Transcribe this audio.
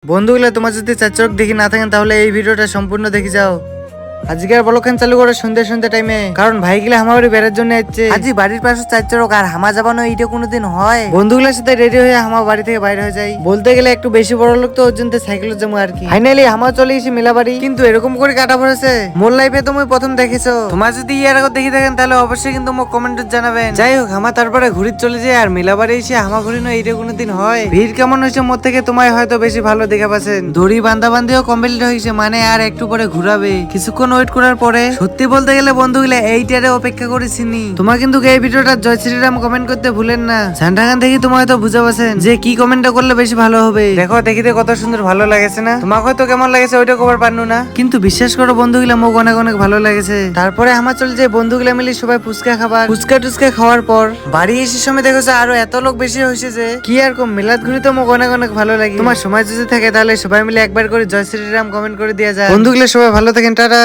বন্ধুগুলো তোমার যদি চার চোখ দেখি না থাকেন তাহলে এই ভিডিওটা সম্পূর্ণ দেখে যাও। আজকে আর বলখান চালু করে সন্ধ্যা সন্ধ্যা টাইমে, কারণ ভাই গিলা আমার বাড়ি বেড়ার জন্য আসছে। আজ বাড়ির পাশে চার চোখ আর হামা যাবানো এইটা কোনোদিন হয়? বন্ধুগুলোর সাথে রেডি হয়ে আমার বাড়ি থেকে বাইরে হয়ে যাই। বলতে গেলে একটু বেশি বড় লোক তো ওর জন্য সাইকেল যাবো আর কি। ফাইনালি আমার চলে এসে মেলা বাড়ি, কিন্তু এরকম করে কাটা পড়েছে মোর লাইফে তুমি প্রথম দেখেছো। তোমার যদি ইয়ার আগে দেখে থাকেন তাহলে অবশ্যই কিন্তু মোক কমেন্টে জানাবেন। যাই হোক আমার তারপরে ঘুরি চলে যায় আর মেলা বাড়ি এসে হামা ঘুরি না এইটা কোনোদিন হয়? ভিড় কেমন হয়েছে মোর থেকে তোমায় হয়তো বেশি ভালো দেখা পাচ্ছেন। দড়ি বান্ধা বান্ধিও কমপ্লিট হয়েছে, মানে আর একটু পরে ঘুরাবে। কিছুক্ষণ ওয়েট করার পরে সত্যি বলতে গেলে বন্ধুগুলো এইটারে অপেক্ষা করেছিনি। তোমার কিন্তু এই ভিডিওটা জয় শ্রীরাম কমেন্ট করতে ভুলেন না। ঝান্ডাগান থেকে তোমার হয়তো বুঝে পাচ্ছেন যে কি কমেন্টটা করলে বেশি ভালো হবে। দেখো দেখিতে কত সুন্দর ভালো লাগেছে না? তোমাকে হয়তো কেমন লাগেছে ওইটা কবার পারনু না, কিন্তু বিশ্বাস করো বন্ধুগুলা মোক অনেক অনেক ভালো লাগেছে। তারপরে আমার চলে যায় বন্ধুগুলা মিলে সবাই ফুচকা খাবার। ফুচকা টুচকা খাওয়ার পর বাড়ি এসে সময় দেখেছো আরো এত লোক বেশি হয়েছে যে কি আর কম। মিলাদ ঘুরি তো মোক অনেক অনেক ভালো লাগে। তোমার সময় যদি থাকে তাহলে সবাই মিলে একবার করে জয় শ্রীরাম কমেন্ট করে দেওয়া যায়। বন্ধুগুলা সবাই ভালো থাকেন, টাটা।